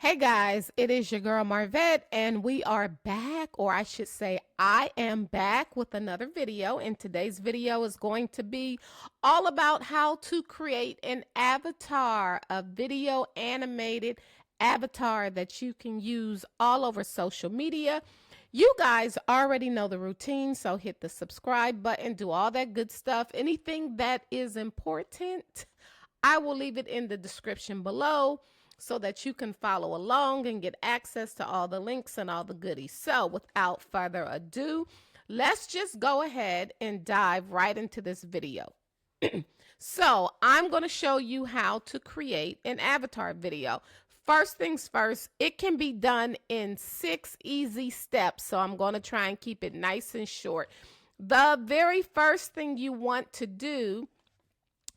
Hey guys, it is your girl Marvette, and we are back, or I should say, I am back with another video. And today's video is going to be all about how to create an avatar, a video animated avatar that you can use all over social media. You guys already know the routine, so hit the subscribe button, do all that good stuff. Anything that is important, I will leave it in the description below so that you can follow along and get access to all the links and all the goodies. So without further ado, let's just go ahead and dive right into this video. So I'm going to show you how to create an avatar video. First things first, it can be done in 6 easy steps. So I'm going to try and keep it nice and short. The very first thing you want to do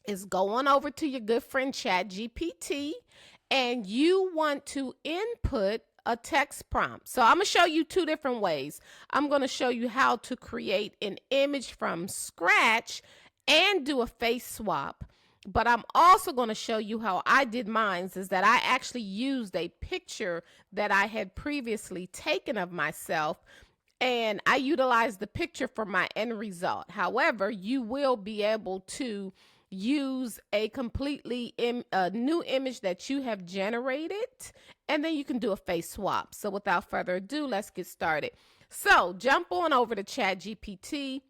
is go on over to your good friend ChatGPT, and you want to input a text prompt. So I'm going to show you 2 different ways. I'm going to show you how to create an image from scratch and do a face swap. But I'm also going to show you how I did mine, is that I actually used a picture that I had previously taken of myself, and I utilized the picture for my end result. However, you will be able to use a completely new image that you have generated, and then you can do a face swap. So without further ado, let's get started. So jump on over to ChatGPT,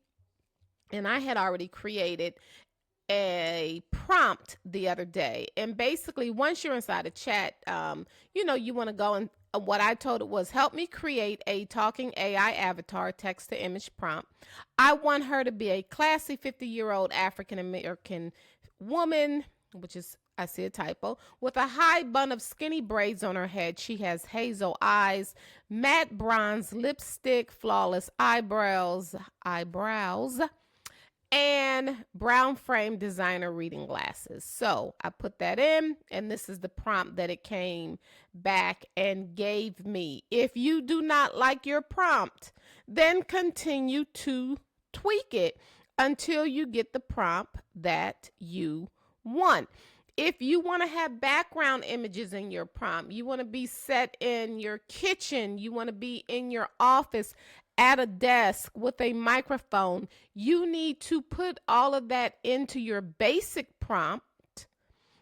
and I had already created a prompt the other day. And basically, once you're inside a chat, you want to go and what I told it was, help me create a talking AI avatar text to image prompt. I want her to be a classy 50-year-old African American woman, which is, I see a typo, with a high bun of skinny braids on her head. She has hazel eyes, matte bronze lipstick, flawless eyebrows, and brown frame designer reading glasses. So I put that in, and this is the prompt that it came back and gave me. If you do not like your prompt, then continue to tweak it until you get the prompt that you want. If you want to have background images in your prompt, you want to be set in your kitchen, you want to be in your office at a desk with a microphone, you need to put all of that into your basic prompt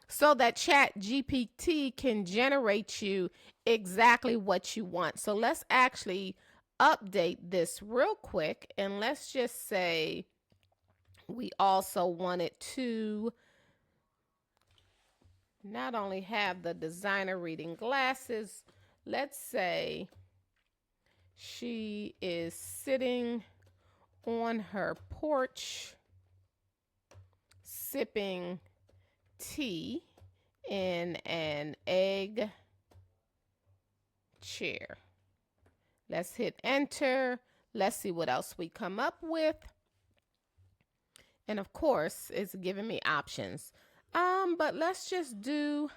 so that ChatGPT can generate you exactly what you want. So let's actually update this real quick, and let's just say we also wanted to not only have the designer reading glasses, let's say she is sitting on her porch sipping tea in an egg chair. Let's hit enter. Let's see what else we come up with. And of course, it's giving me options. But let's just do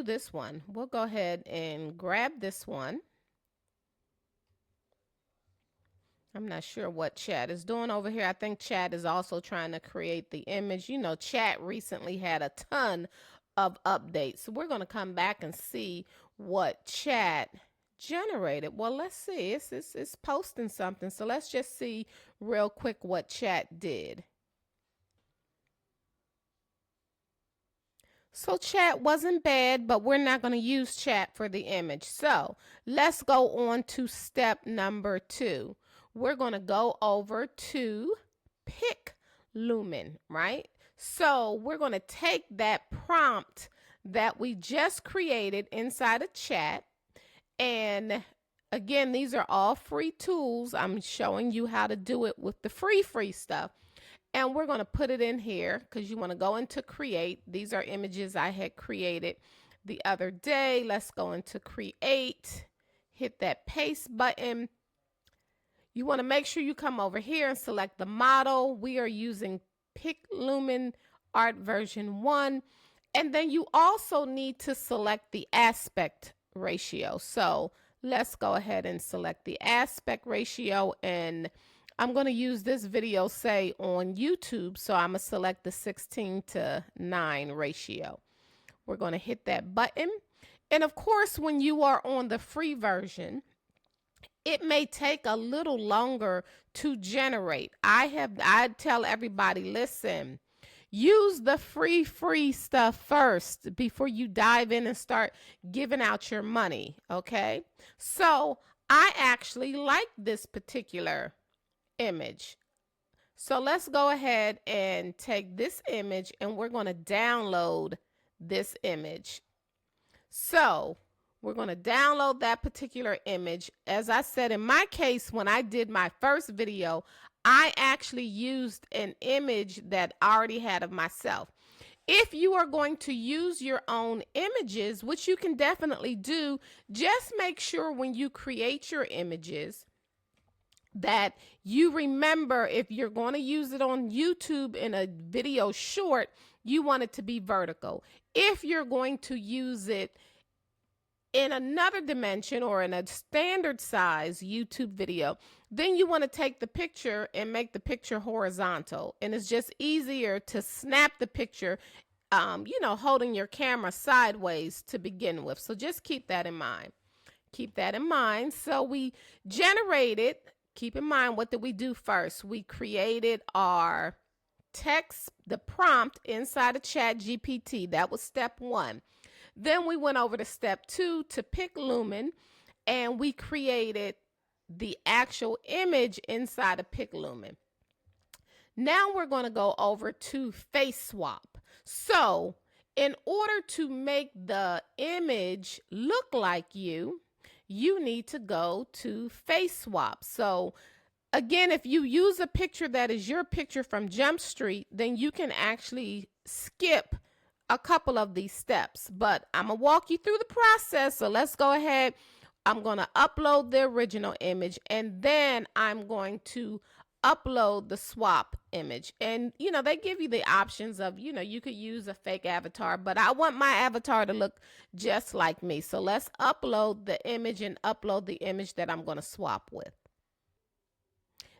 this one. We'll go ahead and grab this one. I'm not sure what Chat is doing over here. I think Chat is also trying to create the image. You know, Chat recently had a ton of updates. So we're going to come back and see what Chat generated. Well, let's see. It's posting something. So let's just see real quick what Chat did. So Chat wasn't bad, but we're not going to use Chat for the image. So let's go on to step number 2. We're going to go over to PicLumen, right? So we're going to take that prompt that we just created inside of Chat. And again, these are all free tools. I'm showing you how to do it with the free stuff. And we're going to put it in here because you want to go into create. These are images I had created the other day. Let's go into create, hit that paste button. You want to make sure you come over here and select the model. We are using PicLumen Art version 1. And then you also need to select the aspect ratio. So let's go ahead and select the aspect ratio, and I'm going to use this video, say, on YouTube. So I'm going to select the 16:9 ratio. We're going to hit that button. And of course, when you are on the free version, it may take a little longer to generate. I tell everybody, listen, use the free stuff first before you dive in and start giving out your money, okay? So I actually like this particular image. So let's go ahead and take this image and we're going to download this image. So we're going to download that particular image. As I said, in my case, when I did my first video, I actually used an image that I already had of myself. If you are going to use your own images, which you can definitely do, just make sure when you create your images that you remember, if you're going to use it on YouTube in a video short, you want it to be vertical. If you're going to use it in another dimension or in a standard size YouTube video, then you want to take the picture and make the picture horizontal. And it's just easier to snap the picture, holding your camera sideways to begin with. So just keep that in mind. Keep that in mind. So we generated, keep in mind, what did we do first? We created our text, the prompt inside of ChatGPT. That was step 1. Then we went over to step 2 to pick Lumen, and we created the actual image inside of Pick Lumen. Now we're going to go over to Face Swap. So in order to make the image look like you, you need to go to Face Swap. So again, if you use a picture that is your picture from Jump Street, then you can actually skip a couple of these steps, but I'm gonna walk you through the process. So let's go ahead. I'm gonna upload the original image, and then I'm going to upload the swap image. And they give you the options of, you could use a fake avatar, but I want my avatar to look just like me. So let's upload the image and upload the image that I'm gonna swap with.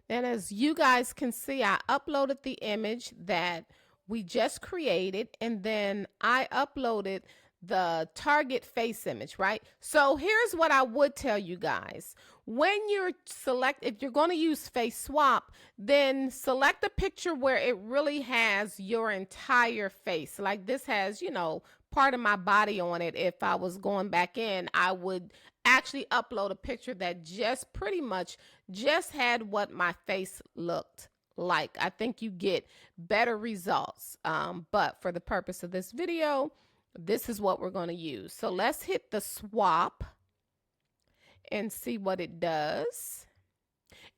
And as you guys can see, I uploaded the image that we just created, and then I uploaded the target face image, right? So here's what I would tell you guys. When you're if you're going to use Face Swap, then select a picture where it really has your entire face. Like this has, part of my body on it. If I was going back in, I would actually upload a picture that just pretty much just had what my face looked like. I think you get better results. But for the purpose of this video, this is what we're going to use. So let's hit the swap and see what it does.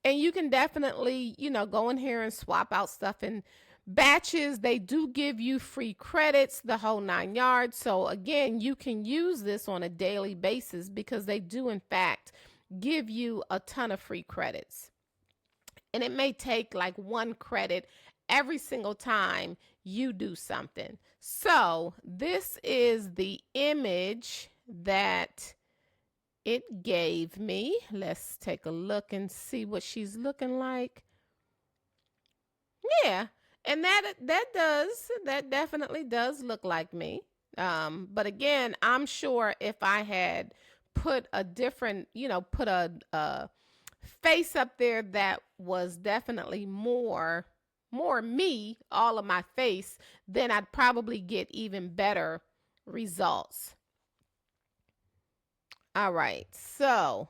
And you can definitely, go in here and swap out stuff in batches. They do give you free credits, the whole 9 yards. So again, you can use this on a daily basis because they do in fact give you a ton of free credits. And it may take like 1 credit every single time you do something. So this is the image that it gave me. Let's take a look and see what she's looking like. Yeah, and that definitely does look like me. But again, I'm sure if I had put a different, put a face up there that was definitely more me, all of my face, then I'd probably get even better results. All right, so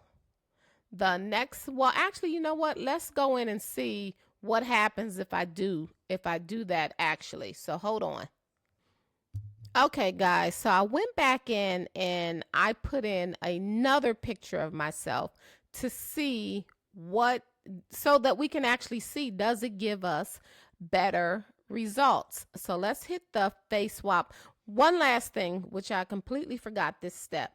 the next, well, actually, you know what? Let's go in and see what happens if I do that actually. So hold on. Okay, guys, so I went back in and I put in another picture of myself to see so that we can actually see, does it give us better results? So let's hit the Face Swap. One last thing, which I completely forgot this step.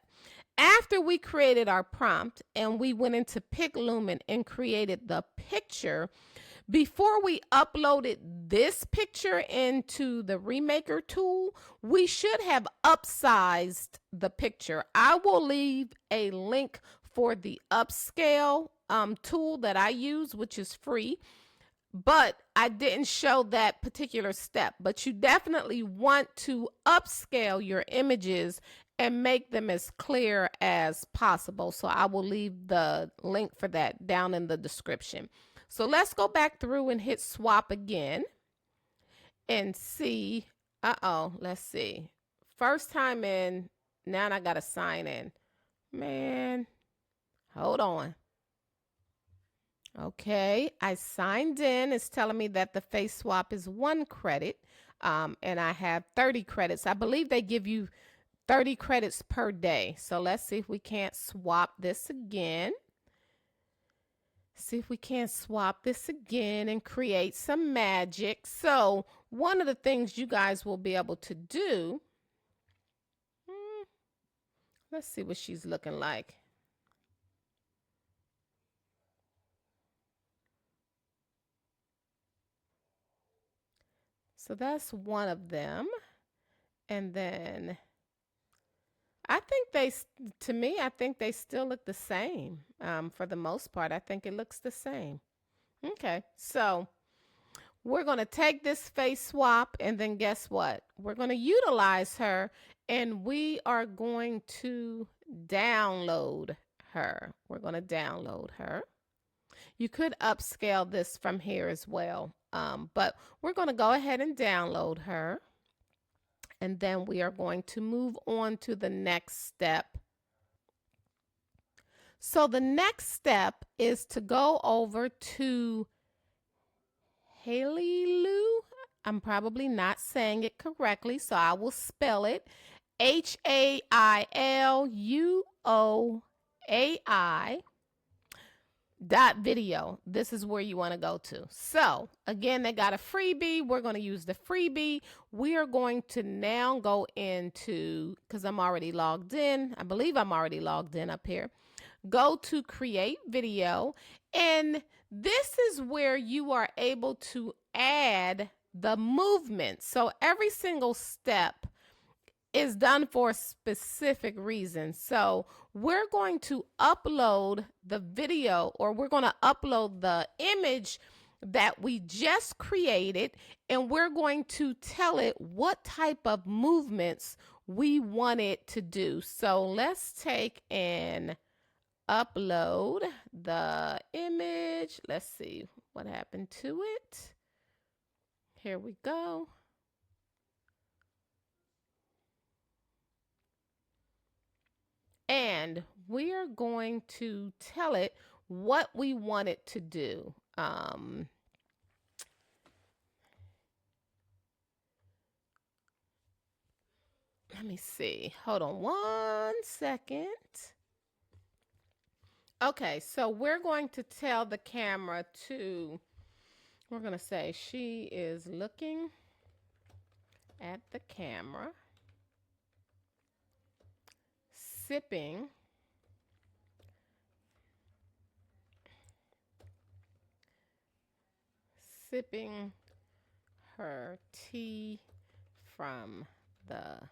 After we created our prompt and we went into Pick Lumen and created the picture, before we uploaded this picture into the Remaker tool, we should have upsized the picture. I will leave a link for the upscale tool that I use, which is free. But I didn't show that particular step. But you definitely want to upscale your images and make them as clear as possible. So I will leave the link for that down in the description. So let's go back through and hit swap again and see. Let's see. First time in, now I got to sign in. Man, hold on. Okay, I signed in. It's telling me that the face swap is 1 credit, and I have 30 credits. I believe they give you 30 credits per day. So let's see if we can't swap this again. See if we can't swap this again and create some magic. So one of the things you guys will be able to do, let's see what she's looking like. So that's one of them. And then I think I think they still look the same. For the most part, I think it looks the same. Okay, so we're going to take this face swap, and then guess what? We're going to utilize her, and we are going to download her. We're going to download her. You could upscale this from here as well, but we're going to go ahead and download her. And then we are going to move on to the next step. So the next step is to go over to Hailu. I'm probably not saying it correctly, so I will spell it. HAILUOAI .video. This is where you want to go to. So again, they got a freebie. We're going to use the freebie. We are going to now go into, because I'm already logged in. I believe I'm already logged in up here. Go to create video. And this is where you are able to add the movement. So every single step is done for a specific reason. So we're going to upload the video, or we're going to upload the image that we just created, and we're going to tell it what type of movements we want it to do. So let's take and upload the image. Let's see what happened to it. Here we go. And we are going to tell it what we want it to do. Let me see. Hold on 1 second. Okay, so we're going to tell the camera to, we're going to say she is looking at the camera, sipping her tea from the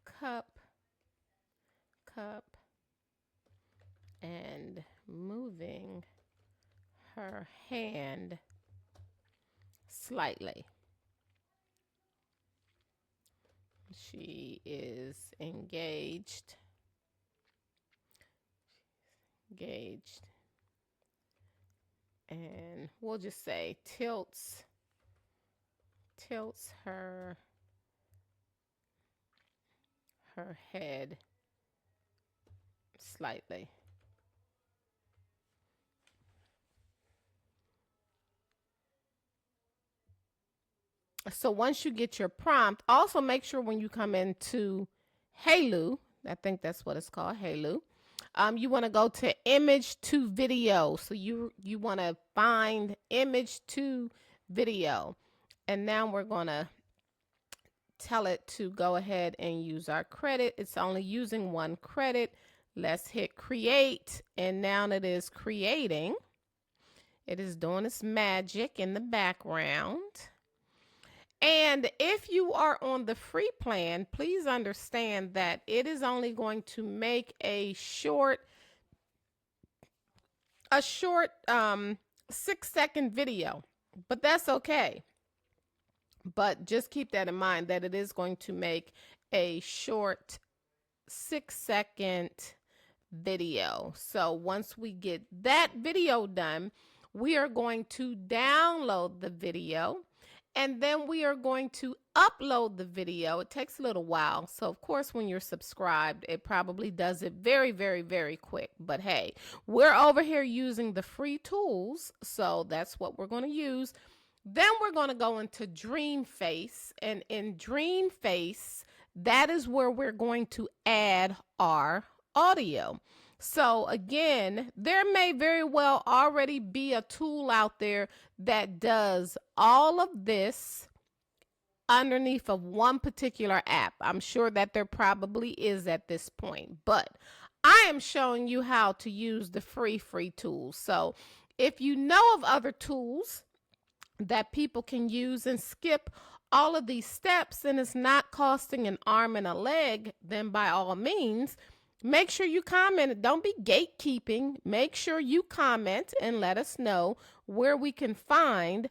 cup and moving her hand slightly. She is engaged. And we'll just say tilts her head slightly. So once you get your prompt, also make sure when you come into Hailu, I think that's what it's called, Hailu, you want to go to image to video. So you want to find image to video. And now we're going to tell it to go ahead and use our credit. It's only using 1 credit. Let's hit create. And now it is creating. It is doing its magic in the background. And if you are on the free plan, please understand that it is only going to make a short a short 6-second video, but that's okay. But just keep that in mind that it is going to make a short 6-second video. So once we get that video done, we are going to download the video, and then we are going to upload the video. It takes a little while. So of course, when you're subscribed, it probably does it very, very, very quick. But hey, we're over here using the free tools. So that's what we're going to use. Then we're going to go into Dreamface, and in Dreamface, that is where we're going to add our audio. So again, there may very well already be a tool out there that does all of this underneath of one particular app. I'm sure that there probably is at this point, but I am showing you how to use the free tools. So if you know of other tools that people can use and skip all of these steps and it's not costing an arm and a leg, then by all means, make sure you comment. Don't be gatekeeping. Make sure you comment and let us know where we can find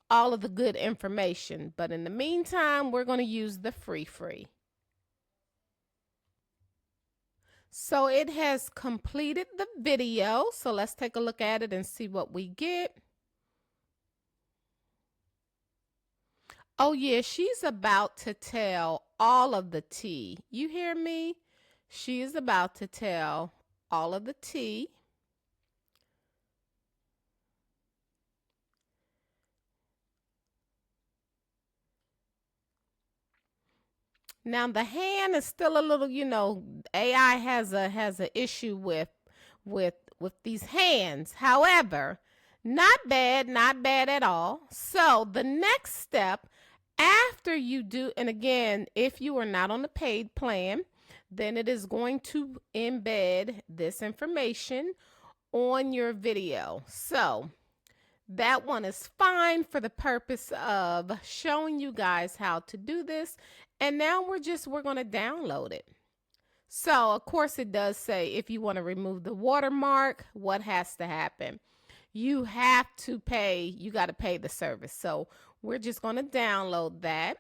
all of the good information. But in the meantime, we're going to use the free. So it has completed the video. So let's take a look at it and see what we get. Oh yeah, she's about to tell all of the tea. You hear me? She is about to tell all of the tea. Now the hand is still a little, you know, AI has a issue with these hands. However, not bad at all. So the next step after you do, and again, if you are not on the paid plan, then it is going to embed this information on your video. So that one is fine for the purpose of showing you guys how to do this. And now we're going to download it. So of course it does say if you want to remove the watermark, what has to happen? You have to pay, you got to pay the service. So we're just going to download that.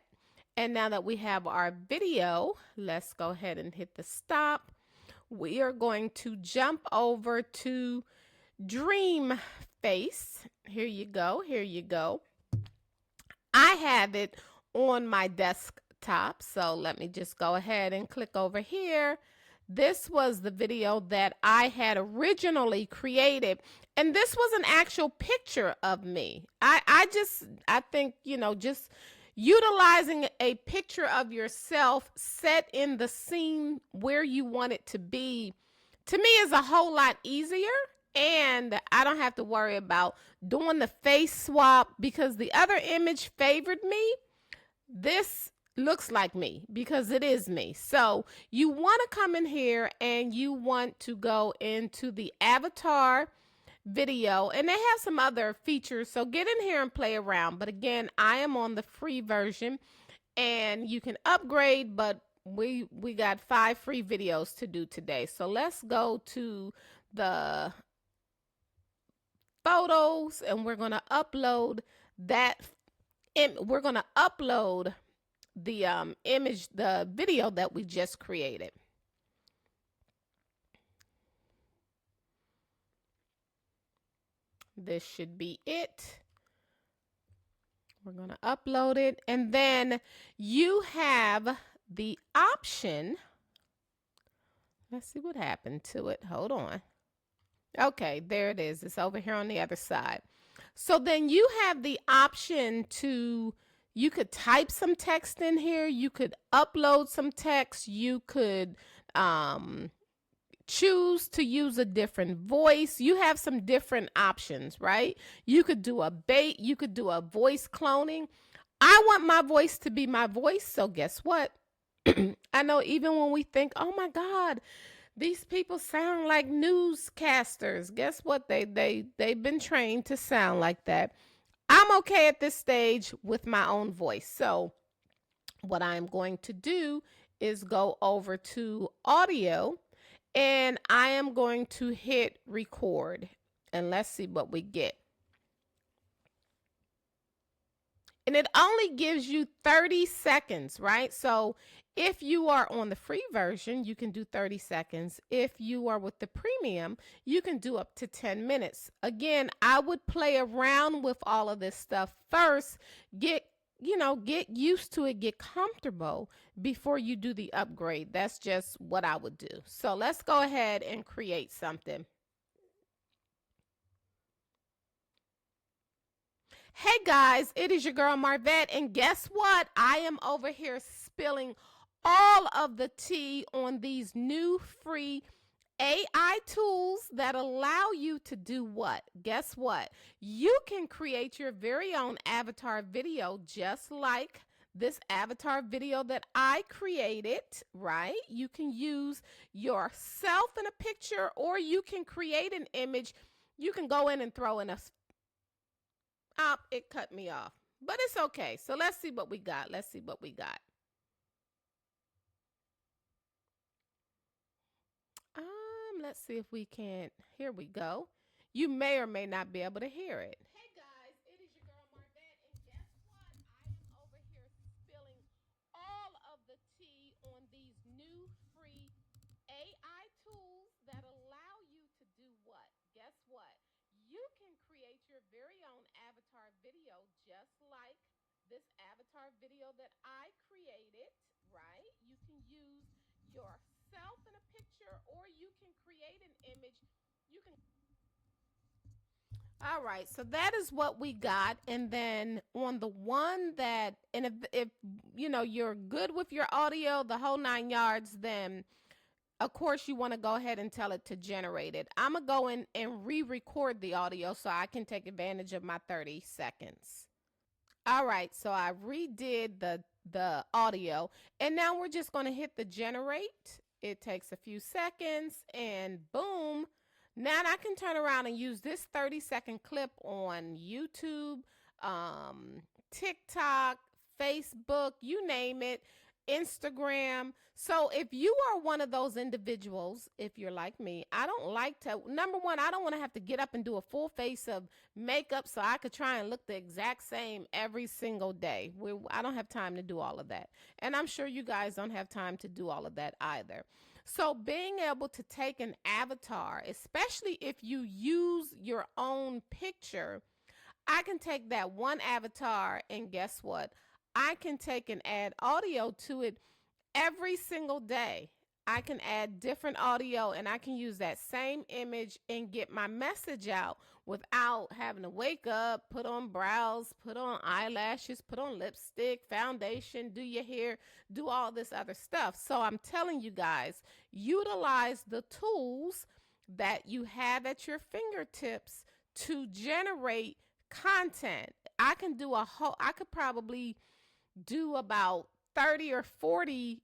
And now that we have our video, let's go ahead and hit the stop. We are going to jump over to Dreamface. Here you go. Here you go. I have it on my desktop. So let me just go ahead and click over here. This was the video that I had originally created. And this was an actual picture of me. I think, you know, just utilizing a picture of yourself set in the scene where you want it to be, to me, is a whole lot easier. And I don't have to worry about doing the face swap because the other image favored me. This looks like me because it is me. So you want to come in here and you want to go into the avatar video, and they have some other features, so get in here and play around. But again, I am on the free version and you can upgrade, but we got 5 free videos to do today. So let's go to the photos and we're going to upload that. We're going to upload the image, the video that we just created. This should be it. We're going to upload it, and then you have the option. Let's see what happened to it. Hold on. Okay, there it is. It's over here on the other side. So then you have the option to, you could type some text in here. You could upload some text. You could choose to use a different voice. You have some different options, right? You could do a bait. You could do a voice cloning. I want my voice to be my voice. So guess what? I know even when we think, oh my God, these people sound like newscasters. Guess what? They've been trained to sound like that. I'm okay at this stage with my own voice. So what I'm going to do is go over to audio, and I am going to hit record. And let's see what we get. And it only gives you 30 seconds, right? So if you are on the free version, you can do 30 seconds. If you are with the premium, you can do up to 10 minutes. Again, I would play around with all of this stuff first, get used to it, get comfortable before you do the upgrade. That's just what I would do. So let's go ahead and create something. Hey guys, it is your girl Marvette, and guess what? I am over here spilling all of the tea on these new free AI tools that allow you to do what? Guess what? You can create your very own avatar video just like this avatar video that I created, right? You can use yourself in a picture, or you can create an image. You can go in and throw in a it cut me off, but it's okay. So let's see what we got. Let's see what we got. Let's see if we can. Here we go. You may or may not be able to hear it. Hey guys, it is your girl Marvette, and guess what? I am over here spilling all of the tea on these new free AI tools that allow you to do what? Guess what? You can create your very own avatar video just like this avatar video that I created, right? You can use yourself in a picture, or you can create an image. You can. All right, so that is what we got. And then on the one that, and if you're good with your audio, the whole 9 yards, then of course you want to go ahead and tell it to generate it. I'm gonna go in and re-record the audio so I can take advantage of my 30 seconds. All right, so I redid the audio, and now we're just going to hit the generate. It takes a few seconds, and boom. Now I can turn around and use this 30-second clip on YouTube, TikTok, Facebook, you name it, Instagram. So if you are one of those individuals, if you're like me, I don't like to, number one, I don't want to have to get up and do a full face of makeup so I could try and look the exact same every single day. I don't have time to do all of that. And I'm sure you guys don't have time to do all of that either. So being able to take an avatar, especially if you use your own picture, I can take that one avatar, and guess what? I can take and add audio to it every single day. I can add different audio, and I can use that same image and get my message out without having to wake up, put on brows, put on eyelashes, put on lipstick, foundation, do your hair, do all this other stuff. So I'm telling you guys, utilize the tools that you have at your fingertips to generate content. I could probably do about 30 or 40,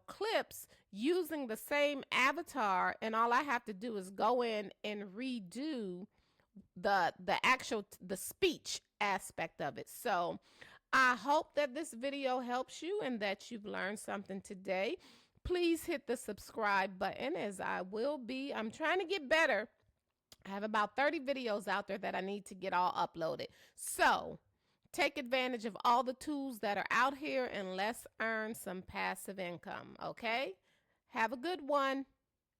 clips using the same avatar, and all I have to do is go in and redo the speech aspect of it. So I hope that this video helps you and that you've learned something today. Please hit the subscribe button, as I'm trying to get better. I have about 30 videos out there that I need to get all uploaded. So take advantage of all the tools that are out here, and let's earn some passive income, okay? Have a good one.